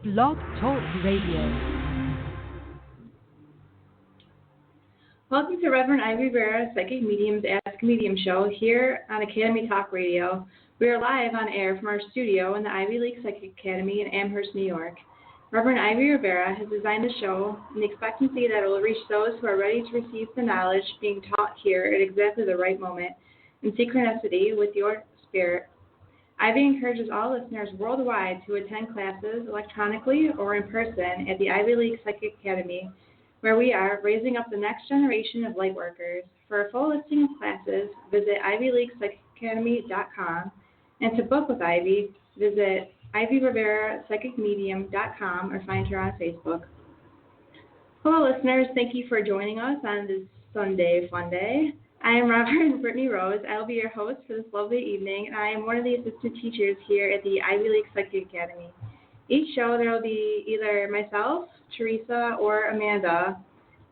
Blog Talk Radio. Welcome to Reverend Ivy Rivera Psychic Medium's Ask a Medium show here on Academy Talk Radio. We are live on air from our studio in the Ivy League Psychic Academy in Amherst, New York. Reverend Ivy Rivera has designed the show in the expectancy that it will reach those who are ready to receive the knowledge being taught here at exactly the right moment in synchronicity with your spirit. Ivy encourages all listeners worldwide to attend classes electronically or in person at the Ivy League Psychic Academy, where we are raising up the next generation of light workers. For a full listing of classes, visit ivyleaguepsychicacademy.com, and to book with Ivy, visit ivyrivera.psychicmedium.com or find her on Facebook. Hello, listeners. Thank you for joining us on this Sunday fun day. I am Reverend Brittany Rose. I will be your host for this lovely evening, and I am one of the assistant teachers here at the Ivy League Psychic Academy. Each show, there will be either myself, Teresa, or Amanda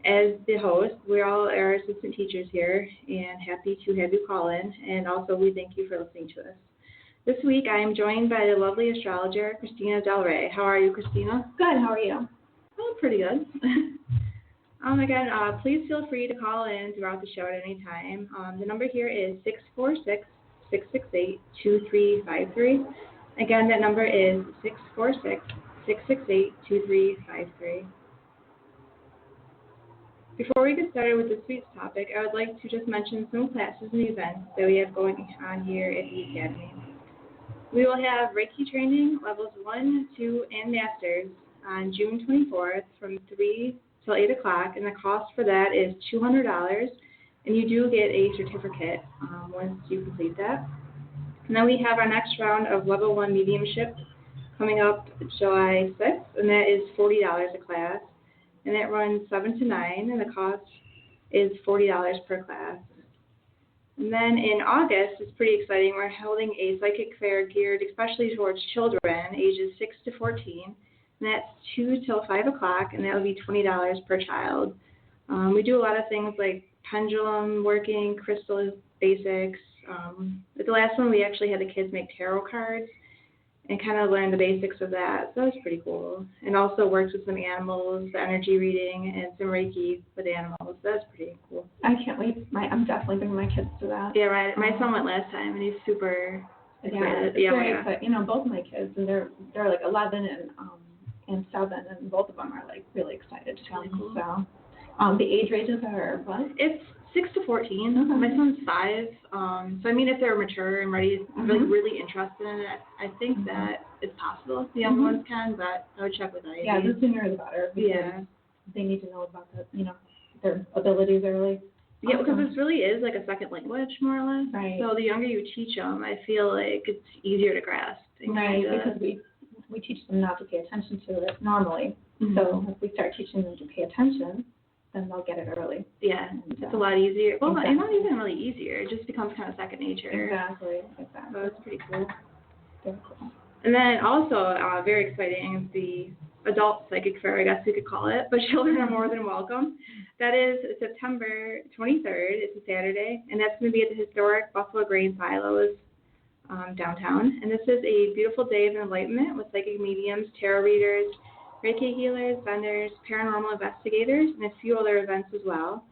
as the host. We all are assistant teachers here and happy to have you call in. And also, we thank you for listening to us. This week, I am joined by the lovely astrologer, Christina Del Ray. How are you, Christina? Good. How are you? Oh, pretty good. Again, please feel free to call in throughout the show at any time. The number here is 646-668-2353. Again, that number is 646-668-2353. Before we get started with this week's topic, I would like to just mention some classes and events that we have going on here at the Academy. We will have Reiki training, levels 1, 2, and Masters on June 24th from 3 till 8 o'clock, and the cost for that is $200, and you do get a certificate once you complete that. And then we have our next round of Level 1 Mediumship coming up July 6th, and that is $40 a class. And that runs 7 to 9, and the cost is $40 per class. And then in August, it's pretty exciting, we're holding a psychic fair geared especially towards children, ages 6 to 14. And that's 2 till 5 o'clock, and that will be $20 per child. We do a lot of things like pendulum working, crystal basics. At the last one, we actually had the kids make tarot cards and kind of learn the basics of that. So that was pretty cool. And also works with some animals, the energy reading, and some Reiki with animals. That's pretty cool. I can't wait. I'm definitely bringing my kids to that. Yeah, right. My son went last time, and he's super excited. Yeah, very excited. You know, both my kids, and they're like 11 and 7, and both of them are like really excited to come. Cool. So, the age ranges are what? It's 6 to 14. Okay. My son's 5. So I mean, if they're mature and ready, really interested in it, I think that it's possible. The younger ones can, but I would check with Ivy. Yeah, the sooner the better. Yeah. They need to know about their abilities early. Yeah, because this really is like a second language, more or less. Right. So the younger you teach them, I feel like it's easier to grasp. Right, because we teach them not to pay attention to it normally. Mm-hmm. So if we start teaching them to pay attention, then they'll get it early. Yeah, it's a lot easier. Well, exactly. Not even really easier. It just becomes kind of second nature. Exactly. So it's pretty cool. Very cool. And then also, very exciting is the adult psychic fair, I guess we could call it, but children are more than welcome. That is September 23rd. It's a Saturday, and that's going to be at the historic Buffalo Grain Silos downtown. And this is a beautiful day of enlightenment with psychic mediums, tarot readers, Reiki healers, vendors, paranormal investigators, and a few other events as well.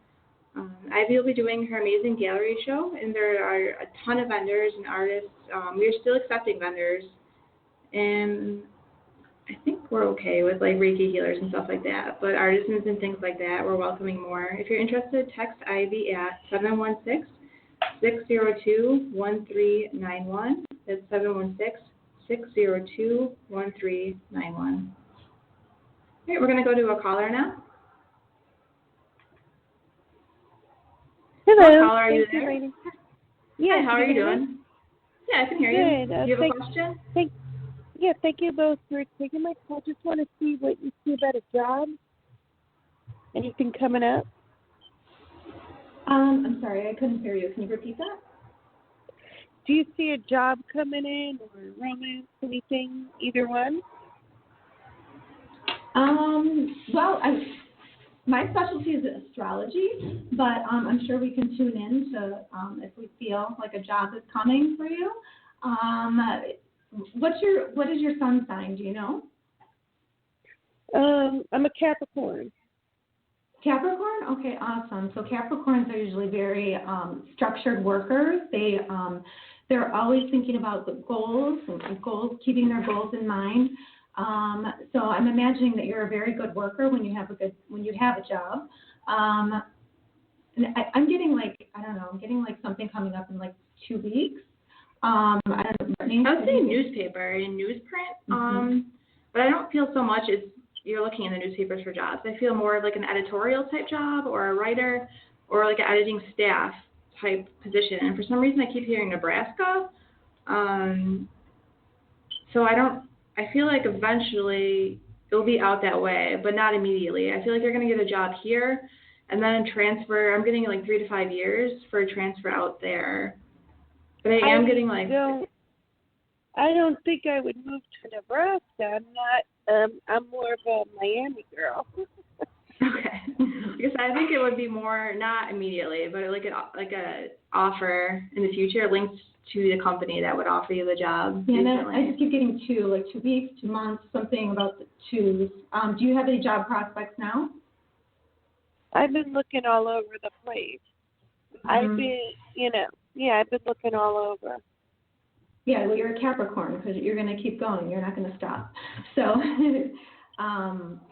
Ivy will be doing her amazing gallery show, and there are a ton of vendors and artists. We are still accepting vendors, and I think we're okay with like Reiki healers and stuff like that, but artisans and things like that, we're welcoming more. If you're interested, text Ivy at 716-602-1391. That's 716-602-1391. All right, we're going to go to a caller now. Hello. What caller are you there? Yeah. Hi, how are you doing? Yeah, I can hear you. Good. Do you have a question? Thank you both for taking my call. Just want to see what you see about a job. Anything coming up? I'm sorry, I couldn't hear you. Can you repeat that? Do you see a job coming in or romance, anything, either one? Well, my specialty is astrology, but I'm sure we can tune in to if we feel like a job is coming for you. What is your sun sign? Do you know? I'm a Capricorn. Capricorn? Okay, awesome. So Capricorns are usually very structured workers. They're always thinking about the goals and keeping their goals in mind. So I'm imagining that you're a very good worker when you have a job. And I'm getting I'm getting something coming up in 2 weeks. I don't know, Brittany, I would say newspaper and newsprint. But I don't feel so much as you're looking in the newspapers for jobs. I feel more like an editorial type job or a writer or like an editing staff type position. And for some reason I keep hearing Nebraska. So I feel like eventually it'll be out that way, but not immediately. I feel like you're going to get a job here and then transfer. I'm getting 3 to 5 years for a transfer out there. But I am getting I don't think I would move to Nebraska. I'm not. I'm more of a Miami girl. Okay. Because I think it would be more not immediately, but like a offer in the future linked to the company that would offer you the job. Yeah, and I just keep getting 2 weeks, 2 months, something about the 2s. Do you have any job prospects now? I've been looking all over the place. I've been, I've been looking all over. Yeah, well, you're a Capricorn because you're going to keep going. You're not going to stop. So,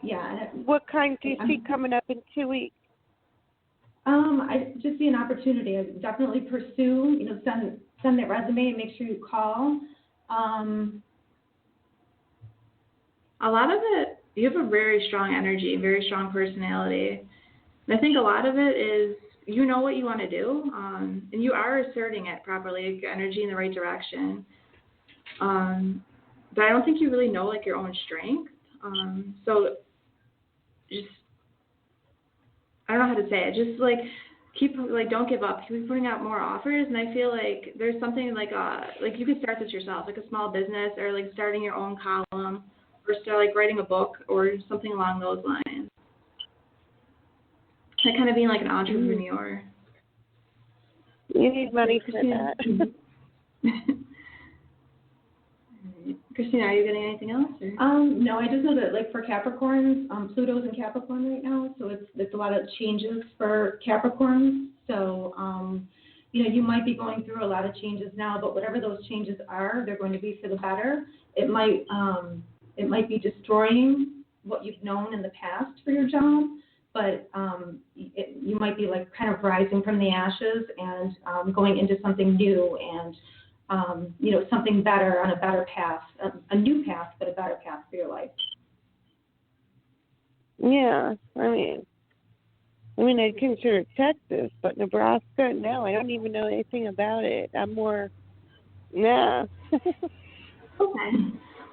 yeah. What kind do you see coming up in 2 weeks? I just see an opportunity. I definitely pursue, send that resume and make sure you call. A lot of it, you have a very strong energy, very strong personality. And I think a lot of it is you know what you want to do, and you are asserting it properly, your energy in the right direction. But I don't think you really know your own strength. So just, I don't know how to say it. Just keep don't give up. Keep putting out more offers, and I feel like there's something you could start this yourself, like a small business or starting your own column or start writing a book or something along those lines. Kind of being an entrepreneur. You need money for that. Christina, are you getting anything else? Or? No, I just know that for Capricorns, Pluto's in Capricorn right now, so it's a lot of changes for Capricorns. So, you might be going through a lot of changes now, but whatever those changes are, they're going to be for the better. It might be destroying what you've known in the past for your job. But you might be kind of rising from the ashes and going into something new and, something better on a better path, a new path, but a better path for your life. Yeah, I mean, I'd consider Texas, but Nebraska, no, I don't even know anything about it. I'm more, nah. Okay.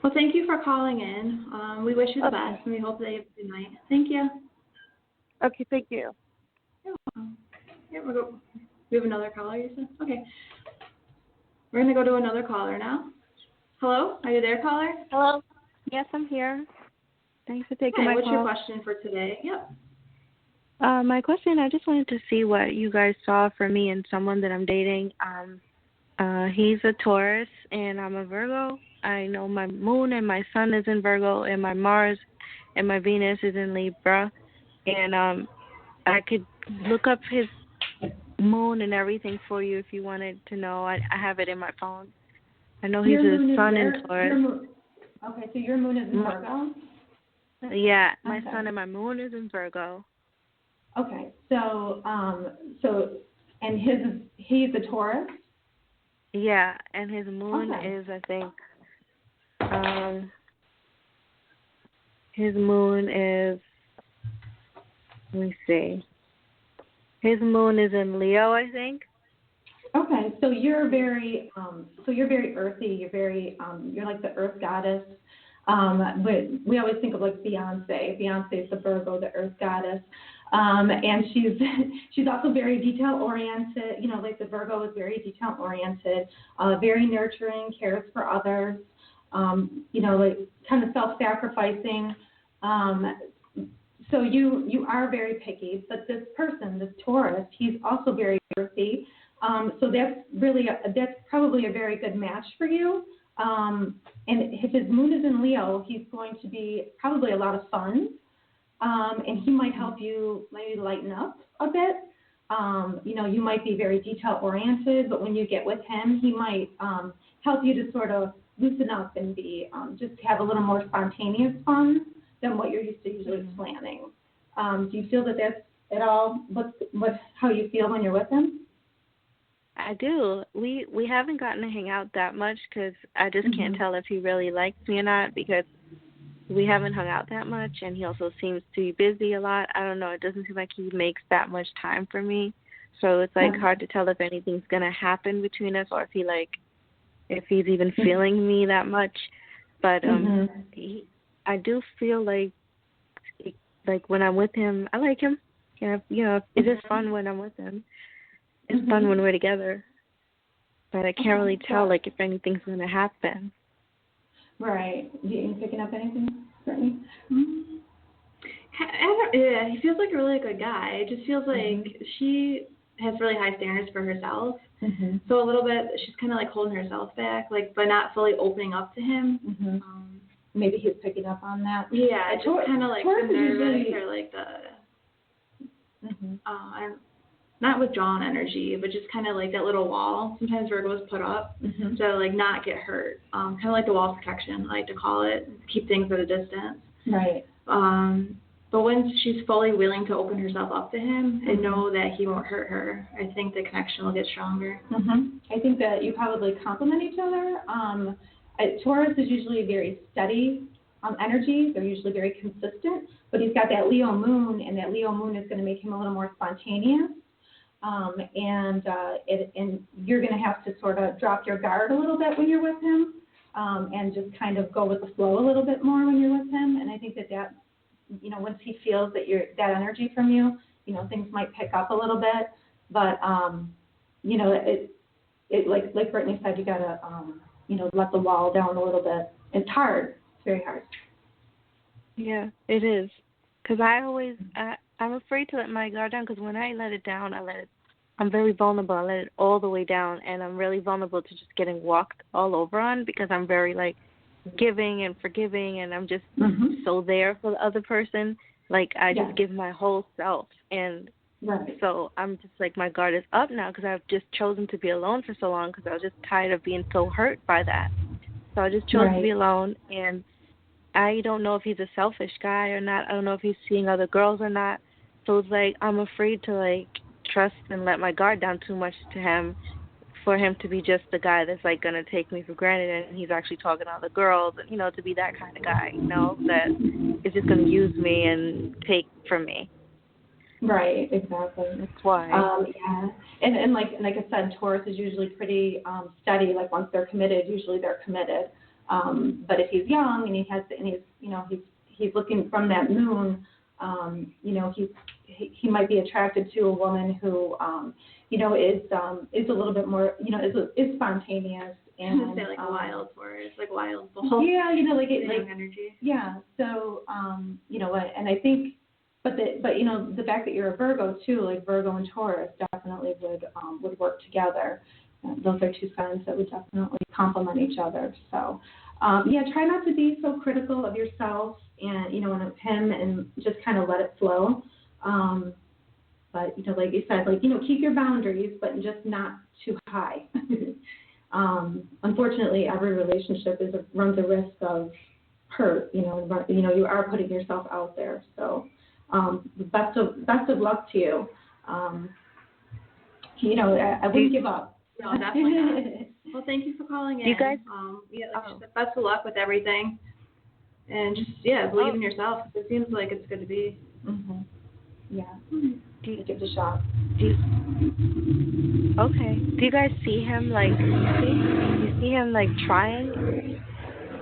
Well, thank you for calling in. We wish you the best, and we hope that you have a good night. Thank you. Okay, thank you. You're welcome. Yeah, we have another caller, you said? Okay. We're going to go to another caller now. Hello? Are you there, caller? Hello? Yes, I'm here. Thanks for taking my call. What's your question for today? Yep. My question, I just wanted to see what you guys saw for me and someone that I'm dating. He's a Taurus, and I'm a Virgo. I know my moon and my sun is in Virgo, and my Mars and my Venus is in Libra. And I could look up his moon and everything for you if you wanted to know. I have it in my phone. I know he's a sun in Taurus. Okay, so your moon is in Virgo? Yeah, my sun and my moon is in Virgo. Okay, so and he's a Taurus? Yeah, and his moon is, I think, his moon is, let me see. His moon is in Leo, I think. Okay, so you're very earthy. You're very, you're like the earth goddess. But we always think of Beyonce. Beyonce is the Virgo, the earth goddess. And she's also very detail oriented. The Virgo is very detail oriented, very nurturing, cares for others. Kind of self-sacrificing. So you are very picky, but this person, this Taurus, he's also very earthy. So that's probably a very good match for you. And if his moon is in Leo, he's going to be probably a lot of fun. And he might help you maybe lighten up a bit. You might be very detail-oriented, but when you get with him, he might help you to sort of loosen up and be just have a little more spontaneous fun than what you're used to usually planning. Do you feel that that's at all how you feel when you're with him? I do. We haven't gotten to hang out that much because I just can't tell if he really likes me or not because we haven't hung out that much, and he also seems to be busy a lot. I don't know. It doesn't seem like he makes that much time for me, so it's like hard to tell if anything's gonna happen between us or if he's even feeling me that much. But I do feel like when I'm with him, I like him. It's just fun when I'm with him. It's fun when we're together, but I can't really tell if anything's gonna happen. Right. You picking up anything, Brittany? Yeah, he feels like a really good guy. It just feels like she has really high standards for herself. So a little bit, she's kind of like holding herself back, but not fully opening up to him. Maybe he's picking up on that. Yeah, it's just kind of like the nervous or like the, not withdrawn energy, but just kind of like that little wall sometimes Virgos put up to not get hurt. Kind of like the wall of protection, I like to call it, keep things at a distance. Right. But when she's fully willing to open herself up to him and know that he won't hurt her, I think the connection will get stronger. I think that you probably complement each other. Taurus is usually very steady energy. They're usually very consistent, but he's got that Leo moon, and that Leo moon is going to make him a little more spontaneous. And you're going to have to sort of drop your guard a little bit when you're with him, and just kind of go with the flow a little bit more when you're with him. And I think that once he feels that that energy from you, things might pick up a little bit. But like Brittany said, you got to let the wall down a little bit. It's hard. It's very hard. Yeah, it is. Because I'm afraid to let my guard down because when I let it down, I'm very vulnerable. I let it all the way down, and I'm really vulnerable to just getting walked all over on because I'm very, giving and forgiving, and I'm just so there for the other person. I just give my whole self, and so I'm just, my guard is up now because I've just chosen to be alone for so long because I was just tired of being so hurt by that. So I just chose to be alone, and I don't know if he's a selfish guy or not. I don't know if he's seeing other girls or not. So it's I'm afraid to trust and let my guard down too much to him for him to be just the guy that's going to take me for granted and he's actually talking to other girls and, to be that kind of guy, that is just going to use me and take from me. Right, exactly. That's why. Yeah. And like I said, Taurus is usually pretty steady. Once they're committed, usually they're committed. But if he's young and he's looking from that moon, he might be attracted to a woman who, is a little bit more, is spontaneous and a wild Taurus, wild bull. Yeah, energy. Yeah. So, and I think, but the fact that you're a Virgo too, Virgo and Taurus definitely would work together. Those are two signs that would definitely complement each other. So, try not to be so critical of yourself and, and of him and just kind of let it flow. But, like you said, keep your boundaries, but just not too high. Unfortunately, every relationship runs a risk of hurt, you are putting yourself out there. So, best of luck to you. I wouldn't give up. No, definitely not. Well, thank you for calling in. You guys, best of luck with everything. And just, believe in yourself. It seems like it's good to be. Yeah. Give it a shot. Okay. Do you guys see him, do you see him, trying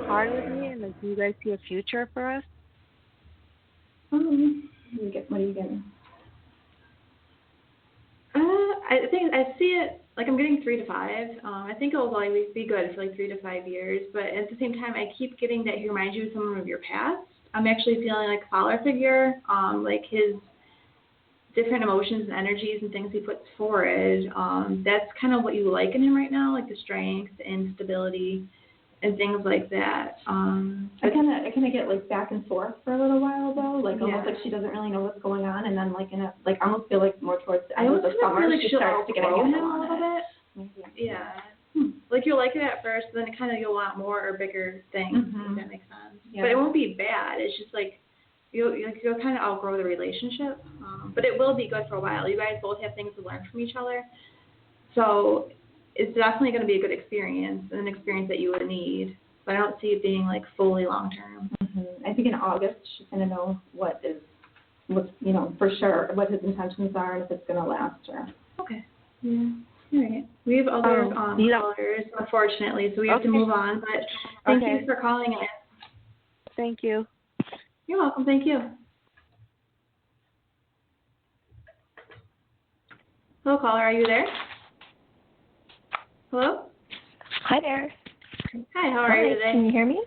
hard with me? And, do you guys see a future for us? What are you getting? I think I see it, I'm getting 3 to 5. I think it'll always be good for 3 to 5 years, but at the same time, I keep getting that he reminds you of someone of your past. I'm actually feeling like a father figure, his different emotions and energies and things he puts forward. That's kind of what you like in him right now, the strength and stability and things like that. I kind of get like back and forth for a little while though, like almost like she doesn't really know what's going on, and then like I almost feel like more towards the end of the summer like she starts to get a handle on a little bit. Mm-hmm. Yeah. Like you'll like it at first, then kind of you'll want more or bigger things. If that makes sense. Yeah. But it won't be bad. It's just like you'll kind of outgrow the relationship. But it will be good for a while. You guys both have things to learn from each other, so it's definitely going to be a good experience, and an experience that you would need. But I don't see it being like fully long term. I think in August she's going to know what's for sure what his intentions are and if it's going to last her. Okay. Yeah. All right. We have other callers, unfortunately, so we have to move on. But thank you for calling in. Thank you. You're welcome. Thank you. Hello, caller. Are you there? Hello? Hi there. Hi. How are you today? Can you hear me?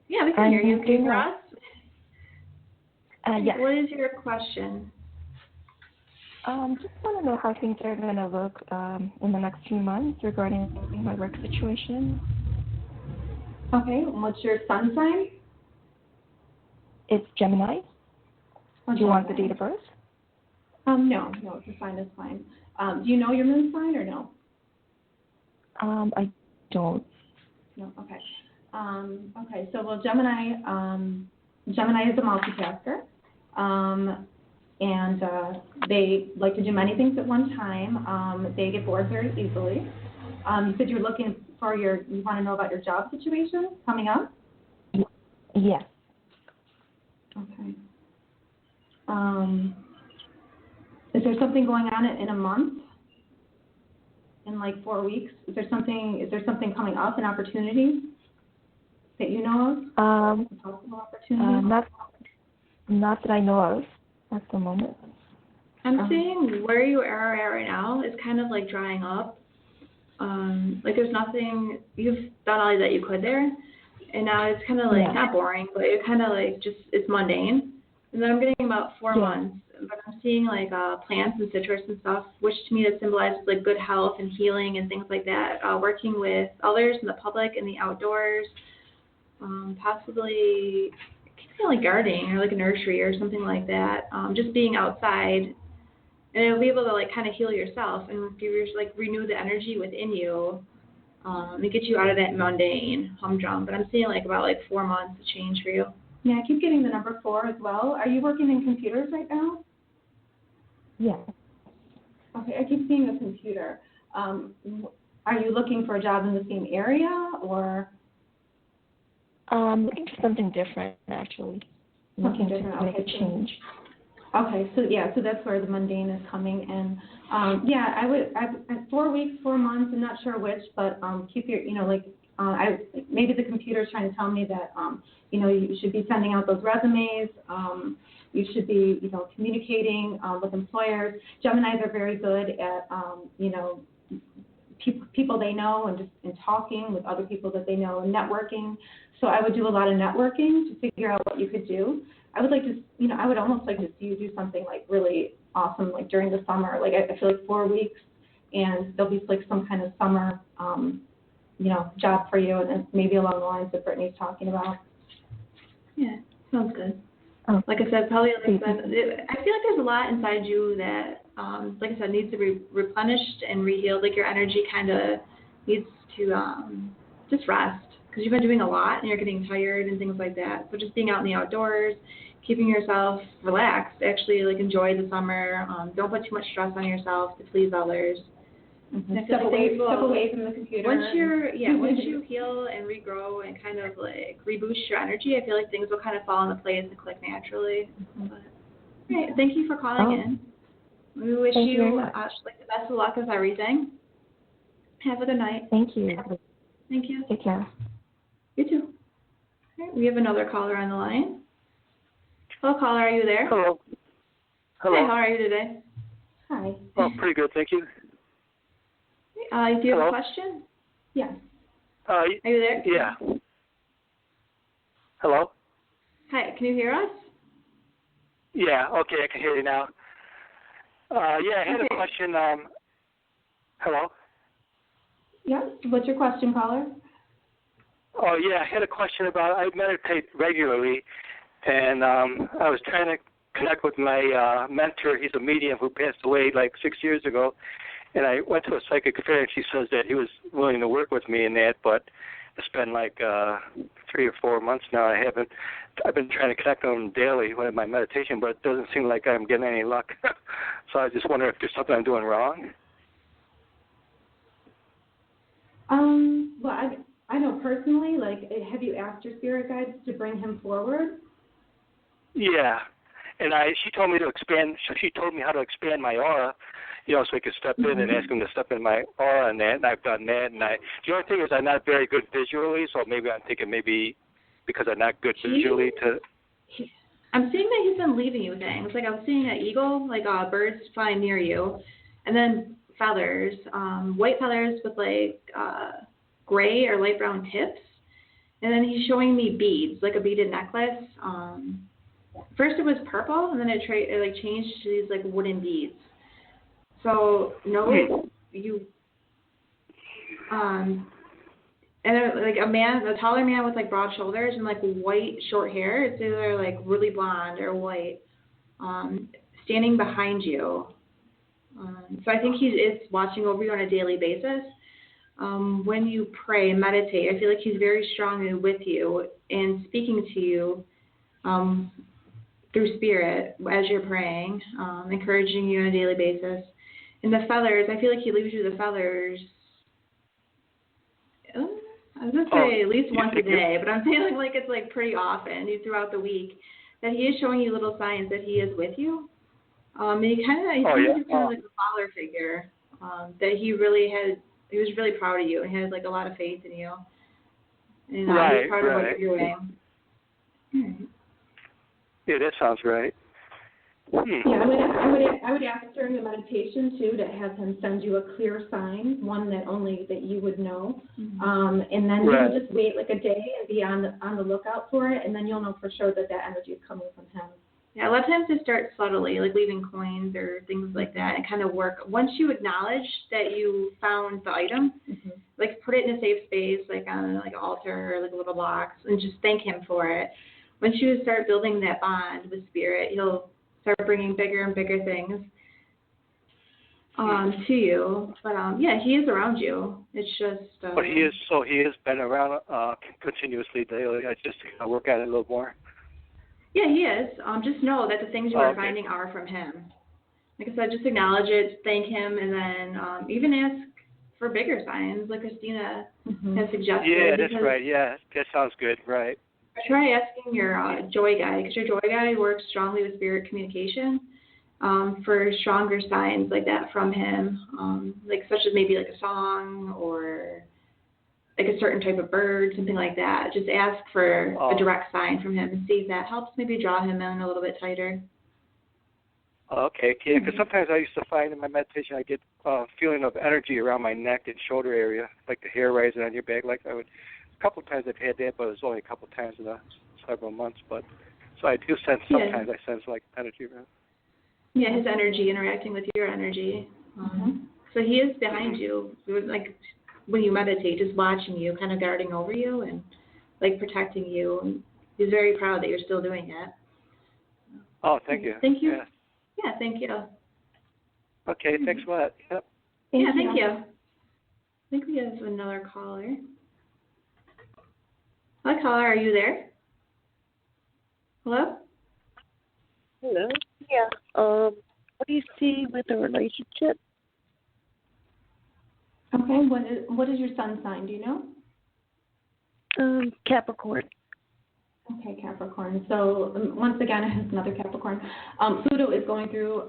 Yeah, we can hear you. Can you hear us? Yes. What is your question? Just want to know how things are going to look in the next few months regarding my work situation. Okay. What's your sun sign? It's Gemini. Do you want the date of birth? No, the sign is fine. Do you know your moon sign or no? I don't. No, okay. Okay, so Gemini is a multitasker. And they like to do many things at one time. They get bored very easily. You said you're looking for you want to know about your job situation coming up? Yes. Okay. Is there something going on in a month? In like 4 weeks? Is there something coming up, an opportunity that you know of? A possible opportunity? Not that I know of at the moment. I'm seeing where you are at right now is kind of like drying up. Like there's nothing, you've done all that you could there, and now it's kind of like not boring, but it kind of like just it's mundane. And then I'm getting about 4 months, but I'm seeing like plants and citrus and stuff, which to me that symbolizes like good health and healing and things like that. Working with others in the public and the outdoors, possibly like gardening or like a nursery or something like that. Just being outside, and it'll be able to like kind of heal yourself and give your like renew the energy within you, and get you out of that mundane humdrum. But I'm seeing like about like 4 months to change for you. Yeah, I keep getting the number 4 as well. Are you working in computers right now? Yeah. Okay, I keep seeing a computer. Are you looking for a job in the same area or? Looking for something different, actually. Looking to make a change. Okay, so that's where the mundane is coming in. At 4 weeks, 4 months, I'm not sure which, but keep your, maybe the computer is trying to tell me that, you should be sending out those resumes. You should be, communicating with employers. Geminis are very good at, people they know and talking with other people that they know and networking. So I would do a lot of networking to figure out what you could do. I would I would almost like to see you do something like really awesome, like during the summer. Like I feel like 4 weeks, and there'll be like some kind of summer, job for you, and then maybe along the lines that Brittany's talking about. Yeah, sounds good. Like I said, probably I feel like there's a lot inside you that, like I said, needs to be replenished and rehealed. Like your energy kind of needs to just rest, because you've been doing a lot and you're getting tired and things like that. So just being out in the outdoors, keeping yourself relaxed, actually like enjoy the summer. Don't put too much stress on yourself to please others. Mm-hmm. Step away from the computer. Once you heal and regrow and kind of like reboost your energy, I feel like things will kind of fall into place and click naturally. Mm-hmm. But, all right, thank you for calling in. We wish you like the best of luck with everything. Have a good night. Thank you. Thank you. Take care. You too. All right, we have another caller on the line. Hello, caller, are you there? Hello. Hi, how are you today? Hi. Oh, pretty good, thank you. Do you have a question? Yes. Are you there? Yeah. Hello? Hi, can you hear us? Yeah, okay, I can hear you now. I had a question. Hello? Yeah, what's your question, caller? Oh, yeah, I had a question about, I meditate regularly, and I was trying to connect with my mentor. He's a medium who passed away like 6 years ago, and I went to a psychic fair, and she says that he was willing to work with me in that, but it's been like 3 or 4 months now. I've been trying to connect with him daily with my meditation, but it doesn't seem like I'm getting any luck. So I just wonder if there's something I'm doing wrong. Well, I know personally, like, have you asked your spirit guides to bring him forward? Yeah, and she told me to expand. She told me how to expand my aura, so I could step in and ask him to step in my aura and that. And I've done that. And the only thing is, I'm not very good visually, so maybe I'm thinking because I'm not good visually to. I'm seeing that he's been leaving you things. Like I'm seeing an eagle, like birds flying near you, and then feathers, white feathers with like gray or light brown tips, and then he's showing me beads, like a beaded necklace. First it was purple, and then it changed to these like wooden beads. So you and like a taller man with like broad shoulders and like white short hair. It's either like really blonde or white, standing behind you. So I think he is watching over you on a daily basis. When you pray and meditate, I feel like he's very strongly with you and speaking to you through spirit as you're praying, encouraging you on a daily basis. And the feathers, I feel like he leaves you the feathers, I was going to say at least once a day, but I'm feeling like it's like pretty often throughout the week that he is showing you little signs that he is with you. And he's kind of like a father figure, that he was really proud of you and had like a lot of faith in you. And he's proud of what you're doing. Yeah, that sounds right. Yeah, I would ask during the meditation too to have him send you a clear sign, one that only that you would know, and then you just wait like a day and be on the lookout for it, and then you'll know for sure that energy is coming from him. Yeah, a lot of times to start subtly, like leaving coins or things like that, and kind of work. Once you acknowledge that you found the item, like put it in a safe space, like on like an altar or like a little box, and just thank him for it. Once you start building that bond with spirit, he'll start bringing bigger and bigger things to you. But yeah, he is around you. It's just. But he has been around continuously daily. I just work at it a little more. Yeah, he is. Just know that the things you are finding are from him. Like I said, just acknowledge it, thank him, and then even ask for bigger signs, like Christina has suggested. Yeah, that's right. Yeah, that sounds good. Right. Try asking your joy guide, because your joy guide works strongly with spirit communication, for stronger signs like that from him, like such as maybe like a song or like a certain type of bird, something like that. Just ask for a direct sign from him and see if that helps maybe draw him in a little bit tighter. Okay, yeah, because sometimes I used to find in my meditation I get a feeling of energy around my neck and shoulder area, like the hair rising on your back. Like a couple of times I've had that, but it was only a couple of times in several months. But so I do sense sometimes I sense like energy around. Yeah, his energy interacting with your energy. So he is behind you, like when you meditate, just watching you, kind of guarding over you and like protecting you. And he's very proud that you're still doing it. Oh, thank you. Thank you. Yeah, thank you. Okay, thanks a lot. Yep. Thank you. I think we have another caller. Hi, caller, are you there? Hello? Hello? Yeah. What do you see with the relationship? Okay, what is your sun sign, do you know? Capricorn. Okay, Capricorn. So once again, it has another Capricorn. Pluto is going through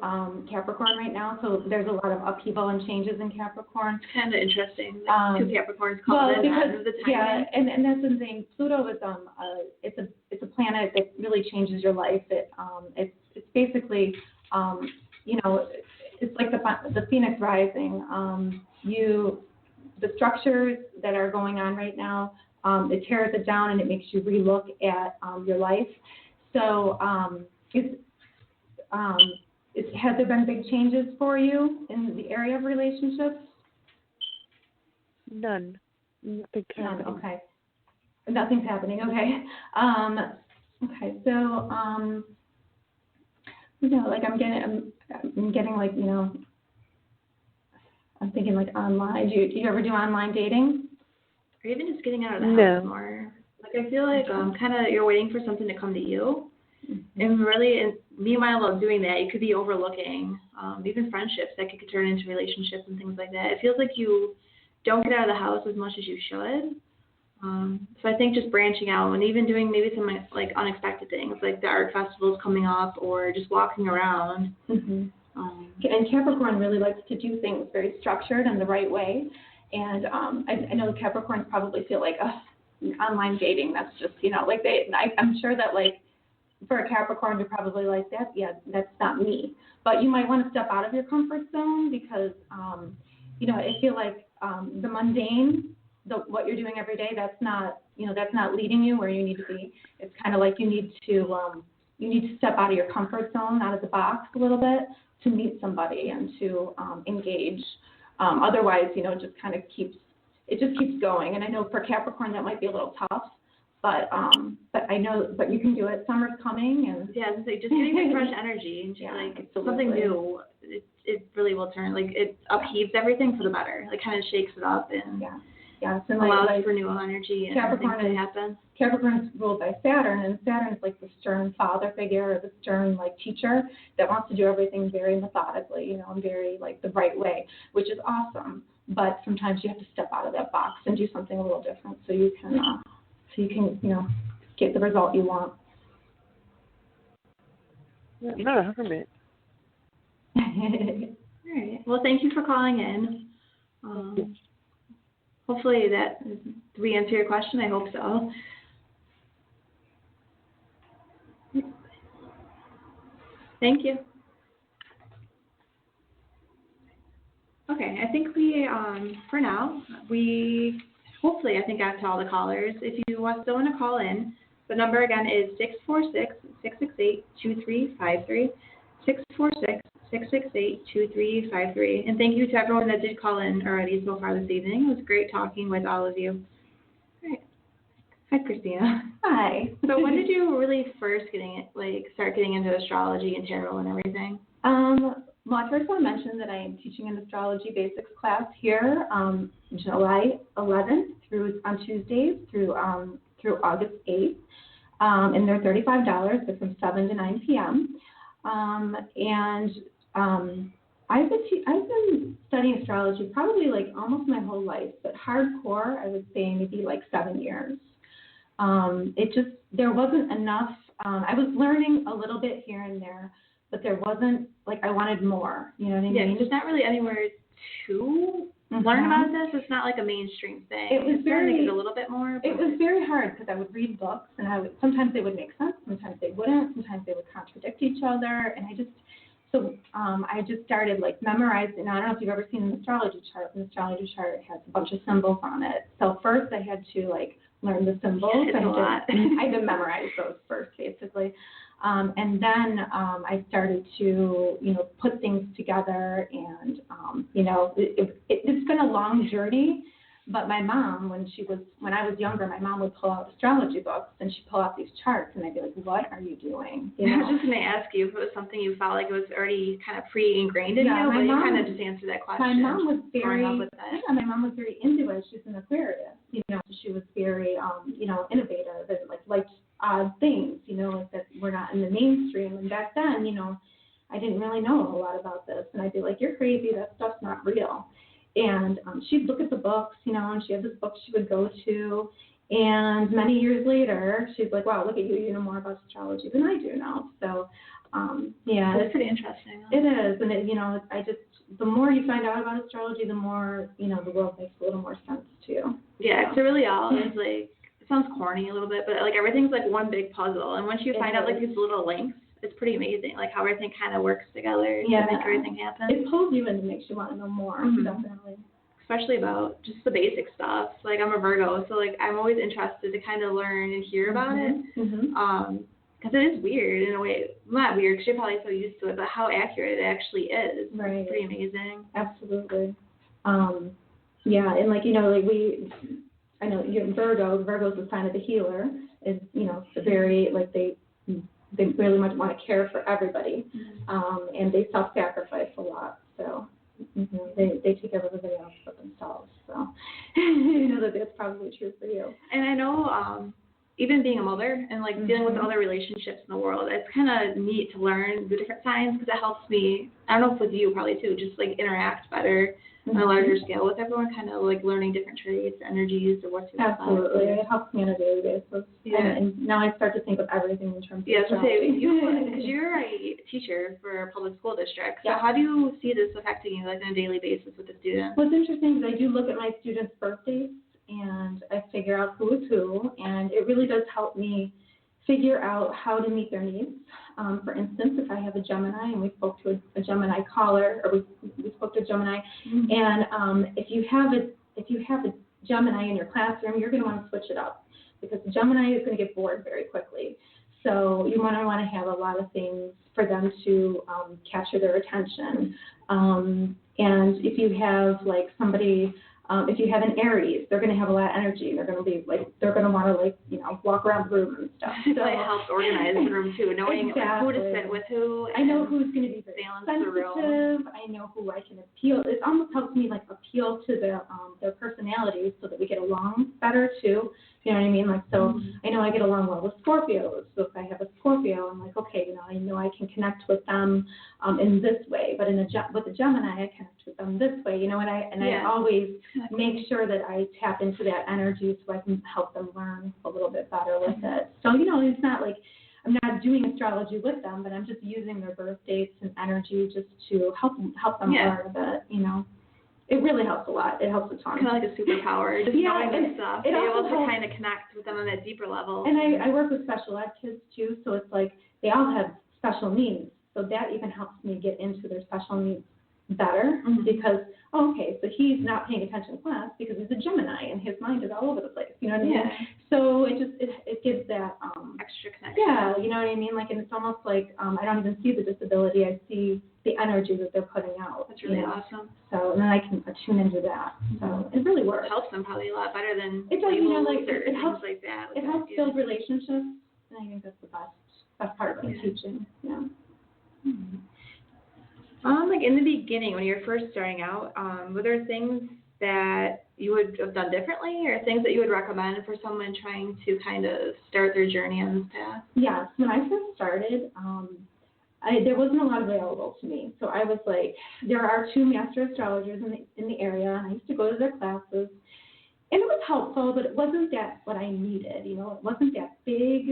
Capricorn right now, so there's a lot of upheaval and changes in Capricorn. It's kind of interesting. Two Capricorns called in because the timing. Yeah, and that's the thing. Pluto is it's a planet that really changes your life. It's basically it's like the Phoenix rising. The structures that are going on right now. It tears it down and it makes you relook at your life. So has there been big changes for you in the area of relationships? None. None, okay. Nothing's happening. Okay. Okay. So, like I'm getting like, I'm thinking like online. Do you ever do online dating? Or even just getting out of the house more. Like I feel like kind of you're waiting for something to come to you. Mm-hmm. And really, meanwhile while doing that, you could be overlooking even friendships that could turn into relationships and things like that. It feels like you don't get out of the house as much as you should. So I think just branching out and even doing maybe some like unexpected things, like the art festivals coming up or just walking around. Mm-hmm. And Capricorn really likes to do things very structured and the right way. And I know the Capricorns probably feel like, online dating, that's just, like I'm sure that like for a Capricorn, you're probably like, that's not me. But you might want to step out of your comfort zone because, I feel like the mundane, what you're doing every day, that's not leading you where you need to be. It's kind of like you need to step out of your comfort zone, out of the box a little bit to meet somebody and to engage. Otherwise, it just kind of keeps going. And I know for Capricorn that might be a little tough, but you can do it. Summer's coming, and it's like just getting the fresh energy and just something new. It really will turn, like it upheaves everything for the better. Like kind of shakes it up and and allows for new energy and Capricorn things to happen. Capricorn is ruled by Saturn, and Saturn is like the stern father figure or the stern like teacher that wants to do everything very methodically, and very like the right way, which is awesome. But sometimes you have to step out of that box and do something a little different so you can get the result you want. Not a hermit. All right. Well, thank you for calling in. Hopefully that we answer your question. I hope so. Thank you. Okay, I think for now, hopefully I think got to all the callers. If you still want to call in, the number again is 646-668-2353, 646-668-2353. And thank you to everyone that did call in already so far this evening. It was great talking with all of you. All right. Hi, Christina. Hi. So when did you really first start getting into astrology and tarot and everything? Well, I first want to mention that I am teaching an astrology basics class here July 11th on Tuesdays through August 8th. And they're $35. They're from 7 to 9 p.m. I've been studying astrology probably like almost my whole life, but hardcore, I would say maybe like 7 years. There wasn't enough. I was learning a little bit here and there, but there wasn't, like, I wanted more, you know what I mean? Yeah, there's not really anywhere to learn about this. It's not like a mainstream thing. It was a little bit more. It was very hard because I would read books and sometimes they would make sense, sometimes they wouldn't, sometimes they would contradict each other, and I just started like memorizing. I don't know if you've ever seen an astrology chart. An astrology chart has a bunch of symbols on it. So first I had to like learn the symbols. I had to memorize those first, basically. And then I started to, put things together, and, it's been a long journey. But my mom, when I was younger, my mom would pull out astrology books, and she'd pull out these charts, and I'd be like, what are you doing? I was just going to ask you if it was something you felt like it was already kind of pre-ingrained in you, but you kind of just answered that question. My mom was my mom was very into it. She's an Aquarius, she was very, innovative and liked odd things, that were not in the mainstream. And back then, I didn't really know a lot about this. And I'd be like, you're crazy. That stuff's not real. And she'd look at the books, and she had this book she would go to. And many years later, she's like, wow, look at you. You know more about astrology than I do now. So, It's pretty interesting. It is. And, the more you find out about astrology, the more, the world makes a little more sense to you. Yeah, it's really all is like, it sounds corny a little bit, but like everything's like one big puzzle. And once you find out like these little links, it's pretty amazing, like how everything kind of works together to make everything happen. It pulls you in and makes you want to know more, definitely. Especially about just the basic stuff. Like I'm a Virgo, so like I'm always interested to kind of learn and hear about it. Because it is weird in a way. Not weird, because you're probably so used to it, but how accurate it actually is. Right. It's pretty amazing. Absolutely. And like, I know you're Virgo. Virgo's a sign of the healer. Is very like they really much want to care for everybody, and they self-sacrifice a lot. So they take care of everybody else but themselves. So that's probably true for you. And I know even being a mother and like dealing with other relationships in the world, it's kind of neat to learn the different signs because it helps me. I don't know if with you probably too, just like interact better on a larger scale with everyone, kind of like learning different traits, energies, or what to expect. Absolutely, it helps me on a daily basis. Yeah. And now I start to think of everything in terms of astrology. Because you're a teacher for a public school district. So how do you see this affecting you like on a daily basis with the students? What's interesting is I do look at my students' birthdays and I figure out who is who, and it really does help me figure out how to meet their needs. For instance, if I have a Gemini and we spoke to a Gemini caller, or we spoke to a Gemini, and if you have a Gemini in your classroom, you're going to want to switch it up because the Gemini is going to get bored very quickly. So you want to have a lot of things for them to capture their attention. And if you have like somebody. If you have an Aries, they're going to have a lot of energy. They're going to be like, they're going to want to walk around the room and stuff. So it helps organize the room too, knowing who to sit with who. I know who's going to be very sensitive. I know who I can appeal. It almost helps me like appeal to their personalities so that we get along better too. You know what I mean? Like, so I know I get along well with Scorpios. So if I have a Scorpio, I'm like, okay, I know I can connect with them in this way. But with a Gemini, I connect with them this way. I always make sure that I tap into that energy so I can help them learn a little bit better with it. So, it's not like I'm not doing astrology with them, but I'm just using their birth dates and energy just to help them learn a bit, It really helps a lot. It helps a ton. Kind of like a superpower, just knowing this stuff. Be able to kind of connect with them on that deeper level. And I work with special ed kids too, so it's like they all have special needs. So that even helps me get into their special needs better because, so he's not paying attention in class because he's a Gemini and his mind is all over the place. You know what I mean? Yeah. So it gives that extra connection. Yeah, you know what I mean? Like, and it's almost like I don't even see the disability. I see the energy that they're putting out. That's really awesome. So, and then I can tune into that. So it really works. It helps them probably a lot better than it does, it helps like that. It helps build relationships, and I think that's the best part of teaching. Yeah. Like in the beginning, when you're first starting out, were there things that you would have done differently, or things that you would recommend for someone trying to kind of start their journey on this path? Yes, when I first started, there wasn't a lot available to me. So I was like, there are 2 master astrologers in the area, and I used to go to their classes. And it was helpful, but it wasn't that what I needed, It wasn't that big,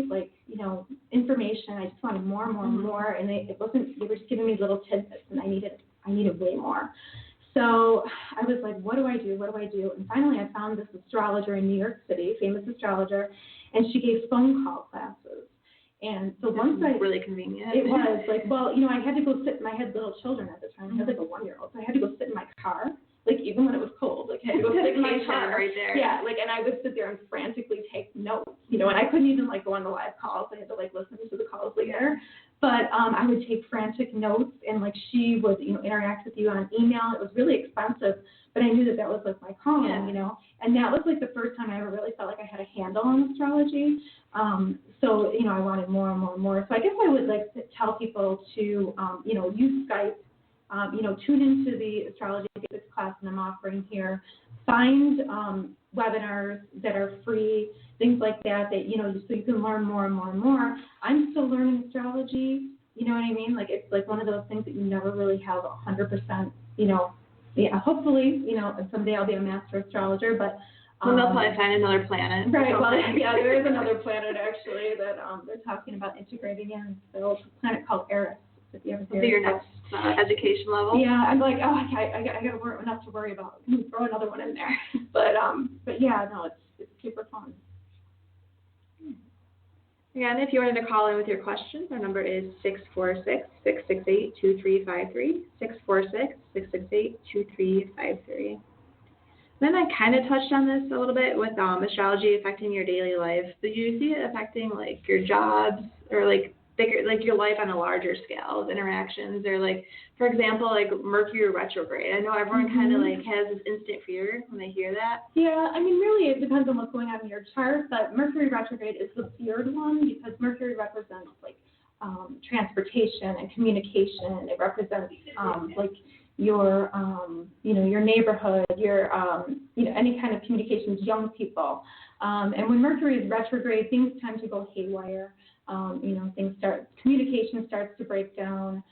information. I just wanted more and more and more, and they were just giving me little tidbits, and I needed way more. So I was like, what do I do? And finally I found this astrologer in New York City, famous astrologer, and she gave phone call classes. And so really convenient. It was like, I had to go sit, I had little children at the time. I had like a 1-year-old, so I had to go sit in my car. Like, even when it was cold, I had to go sit in my car. Right there. Yeah, and I would sit there and frantically take notes, and I couldn't even, go on the live calls. I had to, listen to the calls later. But I would take frantic notes, and, she would, interact with you on email. It was really expensive, but I knew that was, my calling, And that was, the first time I ever really felt like I had a handle on astrology. So, I wanted more and more and more. So I guess I would, to tell people to, use Skype. Tune into the Astrology Basics class that I'm offering here. Find webinars that are free, things like that, so you can learn more and more and more. I'm still learning astrology, you know what I mean? It's one of those things that you never really have 100%, hopefully, someday I'll be a master astrologer, but they'll probably find another planet. Right, well, there is another planet, actually, that they're talking about integrating in. So it's a planet called Eris. Your next education level. Yeah, I'm like, I got enough to worry about. Throw another one in there. But yeah, no, it's super fun. Again, if you wanted to call in with your questions, our number is 646-668-2353, 646-668-2353. Then I kind of touched on this a little bit with astrology affecting your daily life. Do you see it affecting, your jobs or, bigger, like your life on a larger scale with interactions, or like, for example, like Mercury retrograde. I know everyone kind of like has this instant fear when they hear that. Yeah, I mean, really, it depends on what's going on in your chart, but Mercury retrograde is the feared one because Mercury represents like transportation and communication. It represents like your your neighborhood, your any kind of communications, young people. And when Mercury is retrograde, things tend to go haywire. Communication starts to break down.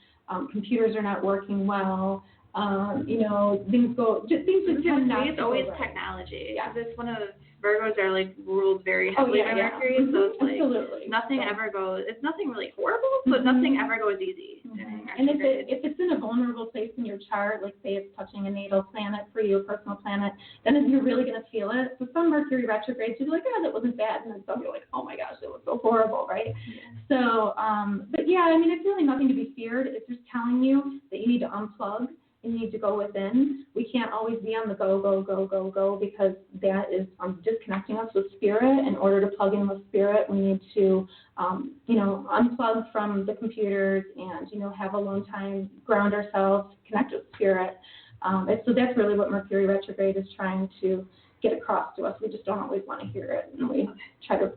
Computers are not working well. Things just tend not to It's always right. Technology. Yeah. It's one of Virgos are like ruled very heavily by Mercury, so it's like absolutely. nothing ever goes. It's nothing really horrible, but nothing ever goes easy. And if it's in a vulnerable place in your chart, like say it's touching a natal planet for you, a personal planet, then you're really going to feel it. So some Mercury retrogrades, you'll be like, that wasn't bad, and then some you're like, oh my gosh, it was so horrible, right? Yeah. So, but yeah, I mean, it's really nothing to be feared. It's just telling you that you need to unplug. You need to go within. We can't always be on the go, because that is disconnecting us with spirit. In order to plug in with spirit, we need to, unplug from the computers and, have alone time, ground ourselves, connect with spirit. So that's really what Mercury retrograde is trying to get across to us. We just don't always want to hear it, and we try to,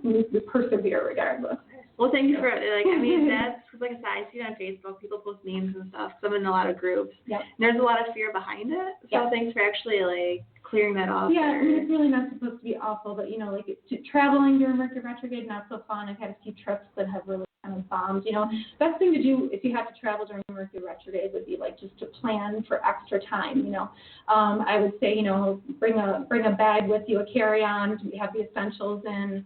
we persevere regardless. Well, thank you for, that's like a side feed on Facebook. People post memes and stuff. So I'm in a lot of groups. Yep. There's a lot of fear behind it. So thanks for actually, like, clearing that up. Yeah, I mean, it's really not supposed to be awful, but, traveling during Mercury retrograde, not so fun. I've had a few trips that have really kind of bombed. Best thing to do if you have to travel during Mercury retrograde would be, like, just to plan for extra time, I would say, bring a bag with you, a carry-on, have the essentials in.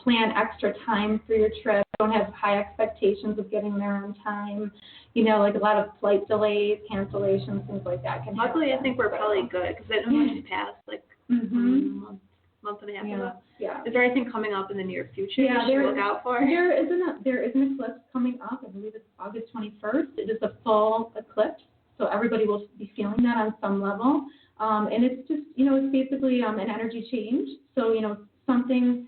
Plan extra time for your trip. Don't have high expectations of getting there on time. Like a lot of flight delays, cancellations, things like that can happen. Luckily, I think we're probably good because it only just passed like month and a half ago. Yeah. Is there anything coming up in the near future you should look out for? There is an eclipse coming up. I believe it's August 21st. It is a full eclipse, so everybody will be feeling that on some level. And it's just, it's basically an energy change. So, something,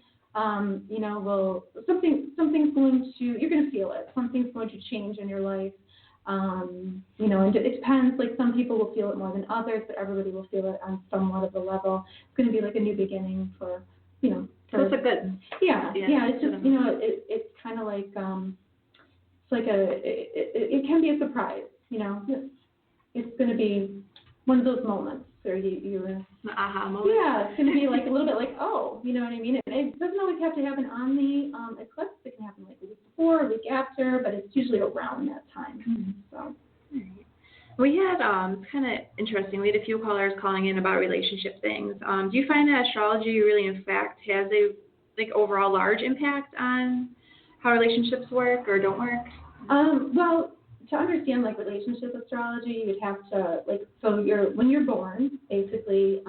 something's going to, you're going to feel it. Something's going to change in your life. And it depends, like some people will feel it more than others, but everybody will feel it on somewhat of a level. It's going to be like a new beginning for, so it's a good. Yeah, it's just, it's kind of like, it's like it can be a surprise, It's going to be one of those moments where you're an aha moment. Yeah, it's going to be like a little bit like, oh, you know what I mean? And it doesn't always have to happen on the eclipse. It can happen like a week before, a week after, but it's usually around that time. Mm-hmm. So. We had, it's kind of interesting, we had a few callers calling in about relationship things. Do you find that astrology really, in fact, has a, like, overall large impact on how relationships work or don't work? Well, to understand, like, relationship astrology, you'd have to, like, so when you're born, basically,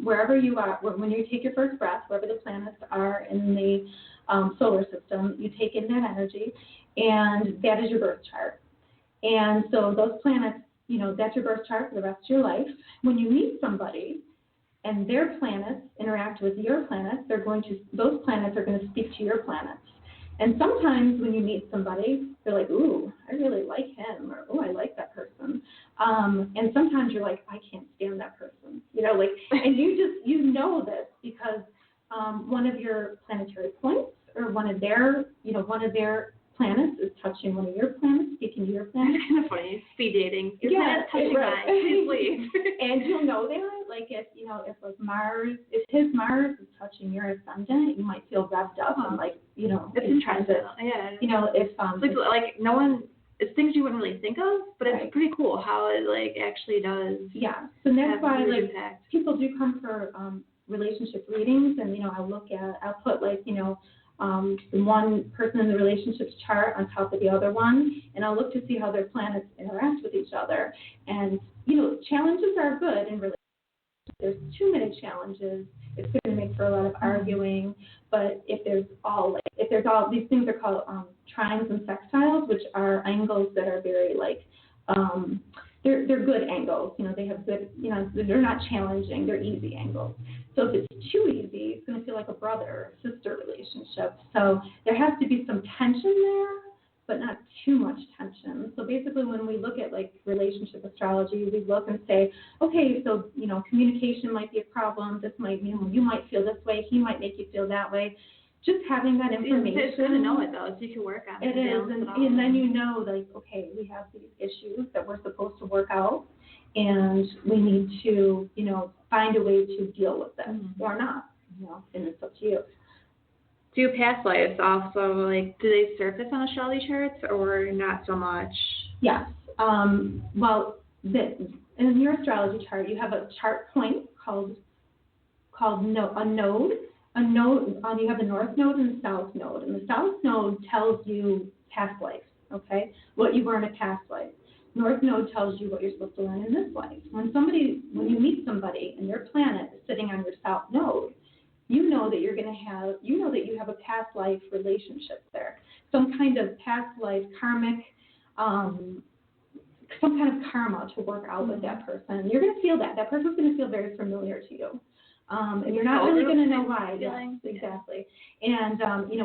wherever you are, when you take your first breath, wherever the planets are in the solar system, you take in that energy, and that is your birth chart. And so those planets, that's your birth chart for the rest of your life. When you meet somebody and their planets interact with your planets, those planets are going to speak to your planets. And sometimes when you meet somebody, they're like, ooh, I really like him, or ooh, I like that person. And sometimes you're like, I can't stand that person. And you know this because one of your planetary points or one of their planets is touching one of your planets, speaking to your planet. It's kind of funny. Speed dating. It's touching mine. Please leave. And you'll know that, like if his Mars is touching your ascendant, you might feel revved up and it's interesting. No one. It's things you wouldn't really think of, but it's pretty cool how it actually does. Yeah, so that's why people do come for relationship readings, and I'll put the one person in the relationship's chart on top of the other one, and I'll look to see how their planets interact with each other. And, challenges are good in relationships. There's too many challenges, it's going to make for a lot of arguing. But if there's all these things are called trines and sextiles, which are angles that are very they're good angles. They have good, they're not challenging, they're easy angles. So if it's too easy, it's going to feel like a brother or sister relationship. So there has to be some tension there, but not too much tension. So basically when we look at like relationship astrology, we look and say, okay, so, communication might be a problem. This might, you might feel this way. He might make you feel that way. Just having that information. It's good to know it, though, so you can work on it. It is, and then you know, like, okay, we have these issues that we're supposed to work out, and we need to, find a way to deal with them or not, and it's up to you. Do past lives also, like, do they surface on astrology charts or not so much? Yes. Well, in your astrology chart, you have a chart point called a node. A node, you have the north node and the south node. And the south node tells you past life, okay, what you were in a past life. North node tells you what you're supposed to learn in this life. When you meet somebody and their planet is sitting on your south node, you know that you have a past life relationship there. Some kind of past life karmic, some kind of karma to work out with that person. You're going to feel that. That person's going to feel very familiar to you. And you're not really going to know why. Yes, exactly. And,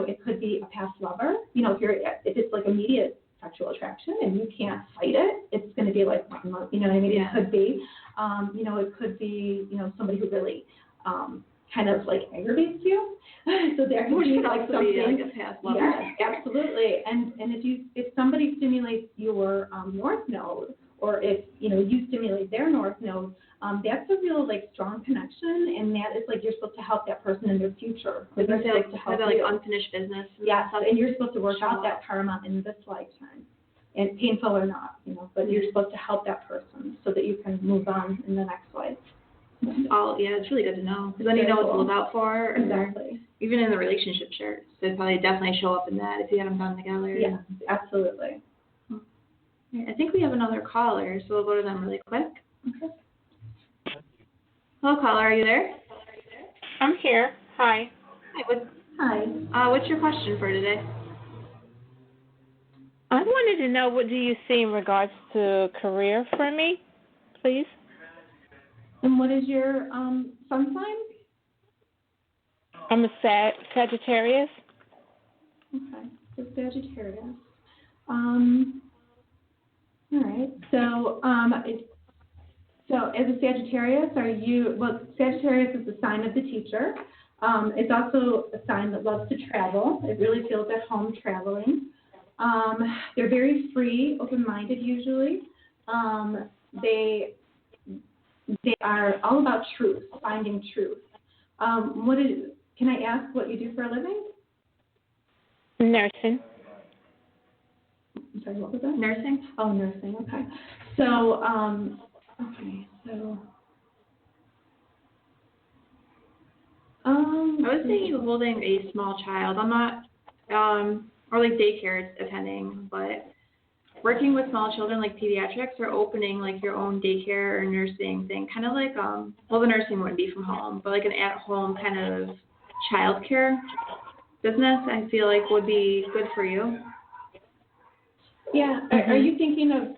it could be a past lover. If it's like immediate sexual attraction and you can't fight it, it's going to be like, you know what I mean? Yeah. It could be, it could be, somebody who really kind of like aggravates you. So there could be like something. Be like a past lover. Yes, absolutely. And if somebody stimulates your north node, or if you stimulate their north node, that's a real like strong connection, and that is like you're supposed to help that person in their future. Like you're supposed to help like unfinished business. Yes, and you're supposed to work out that karma in this lifetime, and painful or not, but you're supposed to help that person so that you can move on in the next life. It's really good to know, because then you know what to look out for. Exactly. Even in the relationship charts, so it'd probably definitely show up in that if you had them done together. Yeah, absolutely. I think we have another caller, so we'll go to them really quick. Okay. Hello, caller. Are you there? I'm here. Hi. Hi. What's your question for today? I wanted to know, what do you see in regards to career for me, please? And what is your sun sign? I'm a Sagittarius. Okay, so Sagittarius. All right. So as a Sagittarius, Sagittarius is the sign of the teacher. It's also a sign that loves to travel. It really feels at home traveling. They're very free, open-minded usually. They are all about truth, finding truth. Can I ask what you do for a living? Nursing. I'm sorry, what was that? Nursing? Oh, nursing, okay. So, I was thinking of holding a small child. I'm not, or like daycare attending, but working with small children like pediatrics or opening like your own daycare or nursing thing, kind of like, the nursing wouldn't be from home, but like an at-home kind of childcare business, I feel like would be good for you. Yeah. Are you thinking of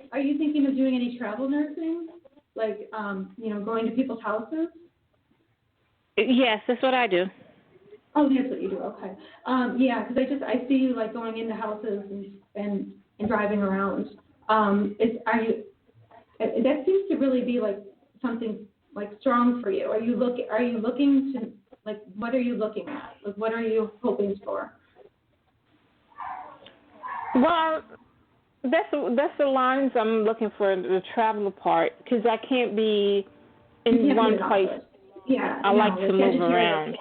doing any travel nursing, like going to people's houses? Yes, that's what I do. Oh, that's what you do. Okay. Yeah, because I see you like going into houses and driving around. That seems to really be like something like strong for you. Are you looking to, like, what are you looking at? Like, what are you hoping for? Well, that's the lines I'm looking for, the travel part, because I can't be in one place. Yeah, I like to move around.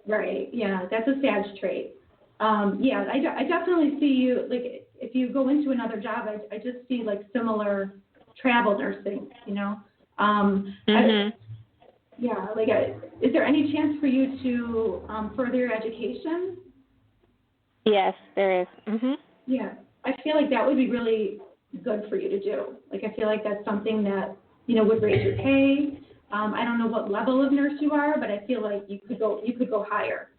Right. Yeah, that's a Sag trait. Yeah, I definitely see you, like, if you go into another job, I just see like similar travel nursing, is there any chance for you to further your education? Yes, there is. Mhm. Yeah, I feel like that would be really good for you to do. Like, I feel like that's something that, would raise your pay. I don't know what level of nurse you are, but I feel like you could go higher.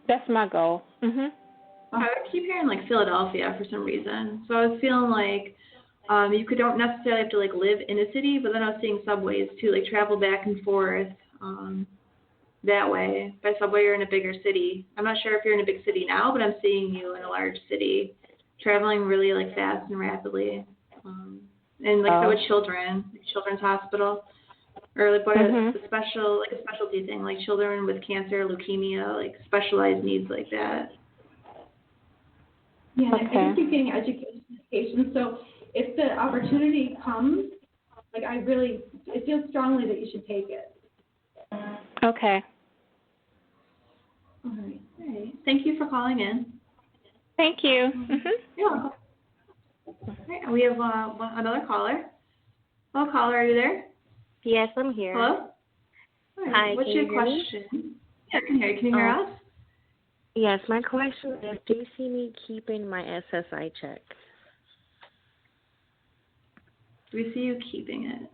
That's my goal. Mhm. I keep hearing like Philadelphia for some reason, so I was feeling like don't necessarily have to like live in a city, but then I was seeing subways too, like travel back and forth that way. By subway, you're in a bigger city. I'm not sure if you're in a big city now, but I'm seeing you in a large city, traveling really like fast and rapidly. And like so with children, like children's hospital, or like what a specialty thing, like children with cancer, leukemia, like specialized needs like that. Yeah, I think you're getting education. So if the opportunity comes, like I feel strongly that you should take it. Okay. All right. Thank you for calling in. Thank you. You're welcome. All right, we have another caller. Hello, caller, are you there? Yes, I'm here. Hello? Hi, what's your question? Yeah, I can hear you. Can you hear us? Yes, my question is, do you see me keeping my SSI check? Do we see you keeping it?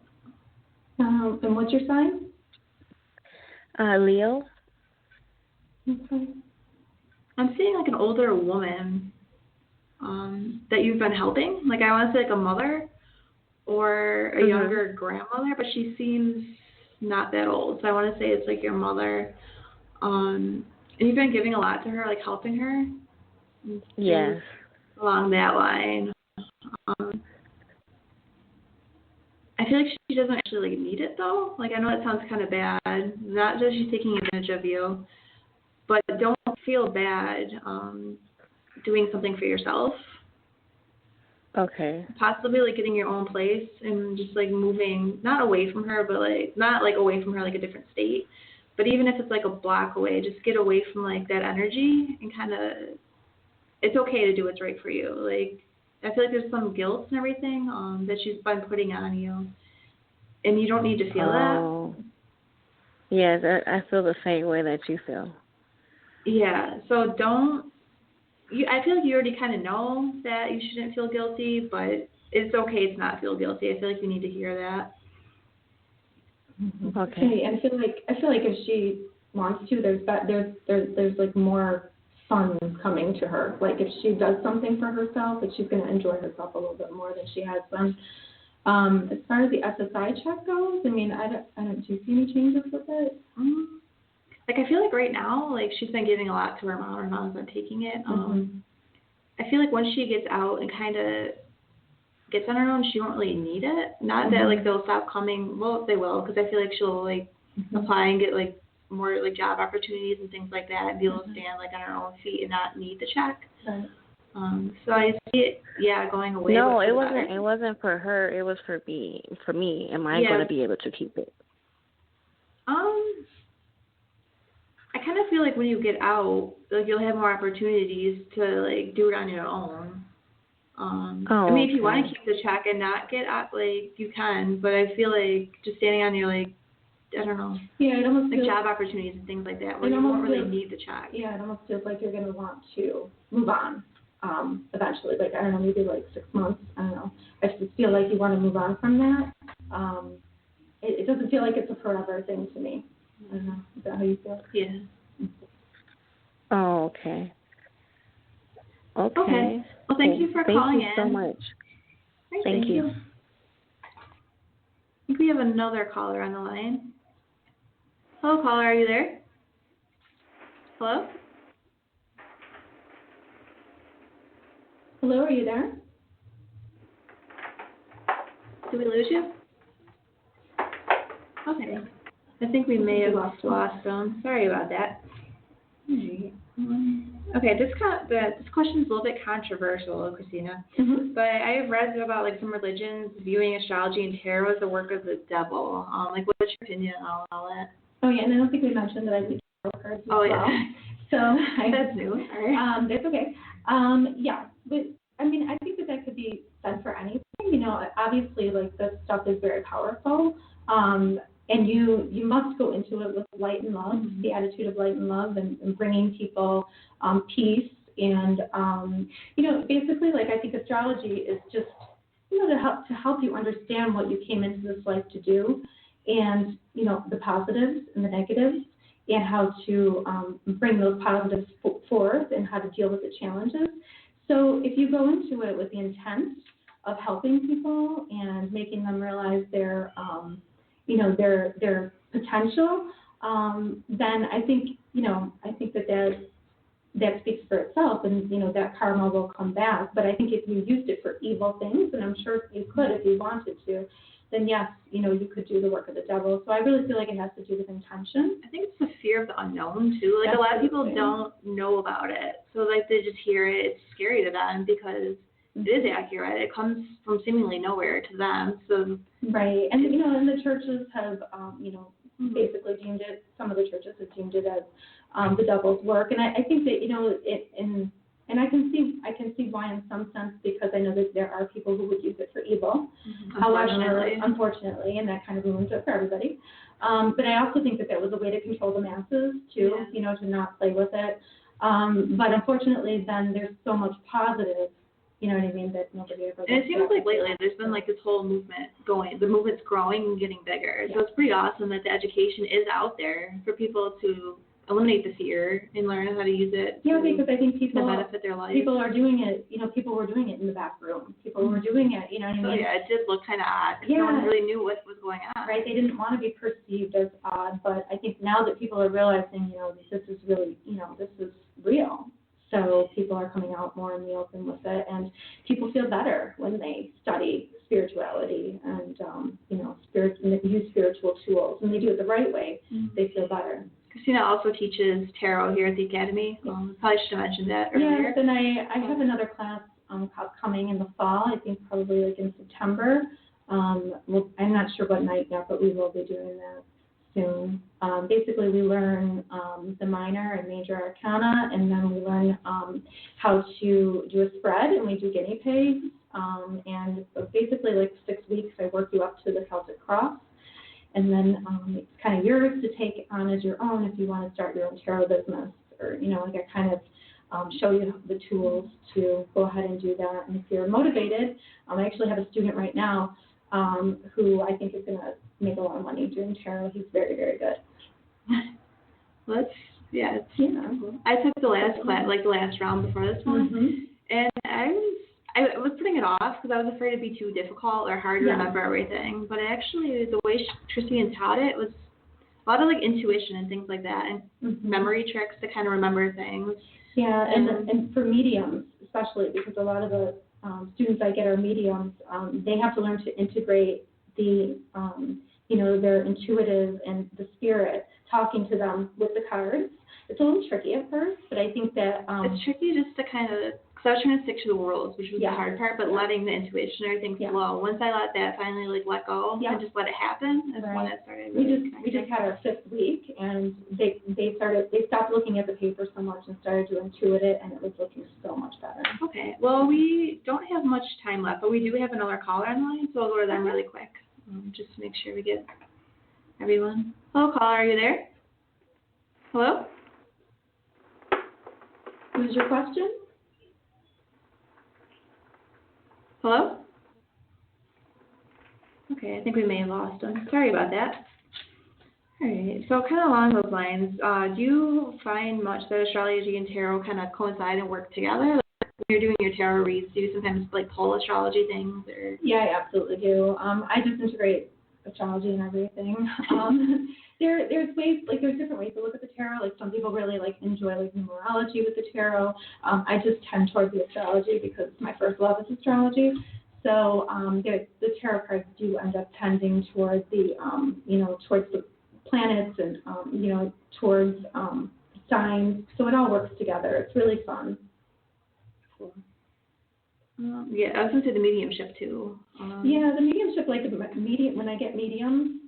And what's your sign? Leo. Okay. I'm seeing like an older woman that you've been helping. Like I want to say like a mother or a younger grandmother, but she seems not that old. So I want to say it's like your mother. And you've been giving a lot to her, like helping her. Yes. Along that line. I feel like she doesn't actually like need it though. Like I know that sounds kind of bad. Not that she's taking advantage of you, but don't feel bad doing something for yourself. Okay. Possibly like getting your own place and just like moving, not away from her, but like not like away from her like a different state. But even if it's like a block away, just get away from like that energy and kind of, it's okay to do what's right for you. Like I feel like there's some guilt and everything that she's been putting on you, and you don't need to feel that. Yes, I feel the same way that you feel. Yeah, so I feel like you already kind of know that you shouldn't feel guilty, but it's okay to not feel guilty. I feel like you need to hear that. Okay. And I feel like if she wants to, there's like more funds coming to her. Like if she does something for herself, that she's going to enjoy herself a little bit more than she has been. As far as the SSI check goes, I mean, I don't. Do you see any changes with it? Like I feel like right now, like she's been giving a lot to her mom. Her mom's been taking it. I feel like once she gets out and kind of gets on her own, she won't really need it. Not that like they'll stop coming. Well, they will, because I feel like she'll like apply and get like more like job opportunities and things like that, and be able to stand like on her own feet and not need the check. Right. So I see it, going away. No, it wasn't. It wasn't for her. It was for me. For me, am I going to be able to keep it? I kind of feel like when you get out, like you'll have more opportunities to like do it on your own. I mean, if you want to keep the check and not get out, like you can, but I feel like just standing on your like, I don't know. Yeah, it almost like feels, job opportunities and things like that, where you won't really need the check. Yeah, it almost feels like you're going to want to move on. Eventually, like I don't know, maybe like 6 months. I don't know. I just feel like you want to move on from that. It doesn't feel like it's a forever thing to me. I don't know. Is that how you feel? Yeah. Oh, okay. Okay. Well, thank you for calling in. Thank you so much. Great, thank you. I think we have another caller on the line. Hello, caller. Are you there? Hello? Hello, are you there? Did we lose you? Okay. I think we may have lost them. Sorry about that. Okay, this question is a little bit controversial, Christina. But I have read about like some religions viewing astrology and tarot as the work of the devil. Like, what's your opinion on all that? Oh yeah, and I don't think we mentioned that I do tarot cards as well. Yeah. So that's new. All right. That's okay. Yeah, but I mean, I think that could be said for anything. You know, obviously, like this stuff is very powerful. And you must go into it with light and love, the attitude of light and love, and bringing people peace. And, you know, basically, like, I think astrology is just, you know, to help you understand what you came into this life to do, and, you know, the positives and the negatives, and how to bring those positives forth and how to deal with the challenges. So if you go into it with the intent of helping people and making them realize their their potential, then I think that speaks for itself, and that karma will come back. But I think if you used it for evil things, and I'm sure you could if you wanted to, then yes, you could do the work of the devil. So I really feel like it has to do with intention. I think it's the fear of the unknown too. Like, a lot of people don't know about it, so like they just hear it. It's scary to them because it is accurate. It comes from seemingly nowhere to them. So right, and and the churches have basically deemed it. Some of the churches have deemed it as the devil's work, and I think that and I can see why in some sense, because I know that there are people who would use it for evil. Unfortunately, and that kind of ruins it for everybody. But I also think that was a way to control the masses too, to not play with it. But unfortunately, then there's so much positive, you know what I mean, that nobody ever. And it seems like lately there's been like this whole movement going. The movement's growing and getting bigger. So it's pretty awesome that the education is out there for people to eliminate the fear and learn how to use it. Yeah, because I think people benefit their life. People are doing it. People were doing it in the back room. People were doing it. You know what I mean? Yeah, it did look kind of odd. No one really knew what was going on. Right. They didn't want to be perceived as odd, but I think now that people are realizing, this is really, this is real. So people are coming out more in the open with it, and people feel better when they study spirituality and use spiritual tools, and they do it the right way. They feel better. Christina also teaches tarot here at the Academy. Probably should have mentioned that earlier. Yes, and I have another class coming in the fall, I think probably like in September. I'm not sure what night yet, but we will be doing that soon. Basically, we learn the minor and major arcana, and then we learn how to do a spread, and we do guinea pigs. And so basically, like 6 weeks, I work you up to the Celtic Cross. And then it's kind of yours to take on as your own if you want to start your own tarot business, or, I kind of show you the tools to go ahead and do that. And if you're motivated, I actually have a student right now who I think is going to make a lot of money doing tarot. He's very, very good. I took the last class, like the last round before this one, and I was putting it off because I was afraid it'd be too difficult or hard to remember everything. But actually, the way Christine taught it was a lot of like intuition and things like that, and memory tricks to kind of remember things. Yeah, and for mediums especially, because a lot of the students I get are mediums. They have to learn to integrate the their intuitive and the spirit talking to them with the cards. It's a little tricky at first, but I think that it's tricky just to kind of. So I was trying to stick to the rules, which was the hard part, but letting the intuition and everything flow. Once I let that finally let go and just let it happen, is when it started. We just had our 5th week, and they stopped looking at the paper so much and started to intuit it, and it was looking so much better. Okay. Well, we don't have much time left, but we do have another caller online, so I'll go to them really quick, just to make sure we get everyone. Hello, caller. Are you there? Hello? What was your question? Hello? Okay, I think we may have lost them. Sorry about that. All right, so kind of along those lines, do you find much that astrology and tarot kind of coincide and work together? Like when you're doing your tarot reads, do you sometimes pull astrology things? Or? Yeah, I absolutely do. I just integrate astrology and everything. There's ways, there's different ways to look at the tarot. Like some people really enjoy numerology with the tarot. I just tend toward the astrology because my first love is astrology. So the tarot cards do end up tending towards the towards the planets and towards signs. So it all works together. It's really fun. Cool. I was going to say the mediumship too. The mediumship, when I get mediums,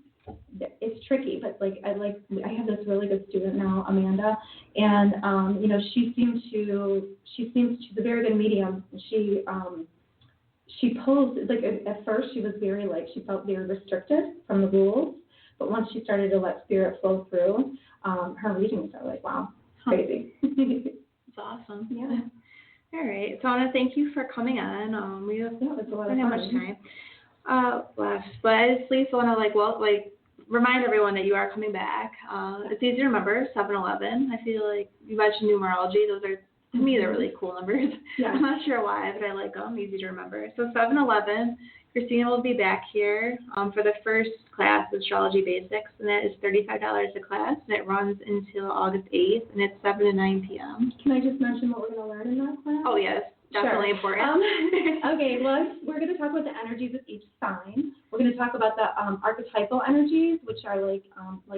it's tricky, but I have this really good student now, Amanda, and she's a very good medium. She pulls at first she was very she felt very restricted from the rules, but once she started to let spirit flow through, her readings are wow, crazy. It's awesome. Yeah. All right, so I want to thank you for coming on. We don't have much time left, but I just least want to remind everyone that you are coming back. It's easy to remember, 7-11. I feel like you mentioned numerology. Those are To me, they're really cool numbers. Yeah. I'm not sure why, but I like them. Easy to remember. So 7-11, Christina will be back here for the first class, Astrology Basics, and that is $35 a class, and it runs until August 8th, and it's 7 to 9 p.m. Can I just mention what we're going to learn in that class? Oh, yes. Definitely important. Okay, well, we're going to talk about the energies of each sign. We're going to talk about the archetypal energies, which are like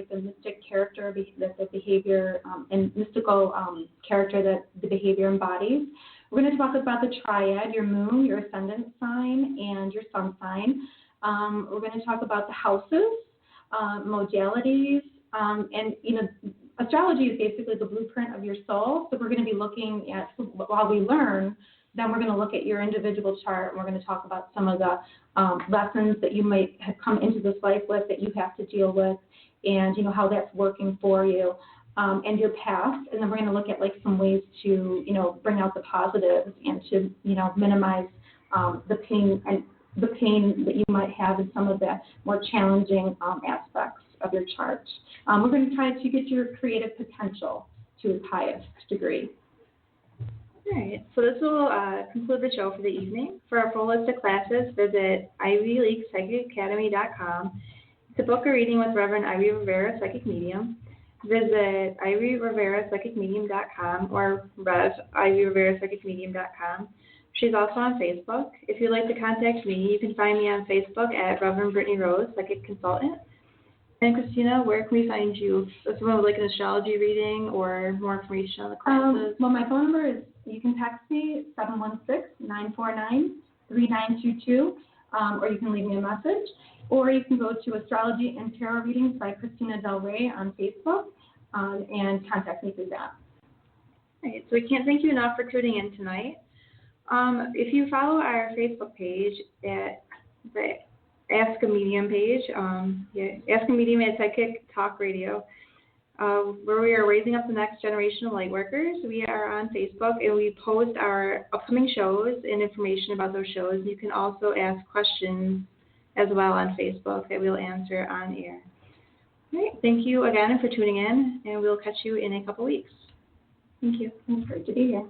the mystic character that the behavior and mystical character that the behavior embodies. We're going to talk about the triad, your moon, your ascendant sign, and your sun sign. We're going to talk about the houses, modalities, and, astrology is basically the blueprint of your soul. So we're going to be looking at, while we learn, then we're going to look at your individual chart, and we're going to talk about some of the lessons that you might have come into this life with that you have to deal with, and, how that's working for you. And your past, and then we're going to look at some ways to, bring out the positives and to, minimize the pain that you might have in some of the more challenging aspects of your chart. We're going to try to get your creative potential to its highest degree. All right, so this will conclude the show for the evening. For our full list of classes, visit ivyleakpsychicacademy.com. To book a reading with Reverend Ivy Rivera Psychic Medium, visit ivyriverapsychicmedium.com or rev.ivyriverapsychicmedium.com. She's also on Facebook. If you'd like to contact me, you can find me on Facebook at Reverend Brittany Rose Psychic Consultant. And Christina, where can we find you? If someone would like an astrology reading or more information on the classes? Well, my phone number is, you can text me, 716-949-3922, or you can leave me a message. Or you can go to Astrology and Tarot Readings by Christina Del Ray on Facebook and contact me through that. All right, so we can't thank you enough for tuning in tonight. If you follow our Facebook page at the Ask a Medium page, Ask a Medium at Psychic Talk Radio, where we are raising up the next generation of light workers. We are on Facebook, and we post our upcoming shows and information about those shows. You can also ask questions as well on Facebook that we'll answer on air. All right, thank you again for tuning in, and we'll catch you in a couple weeks. Thank you. It's great to be here.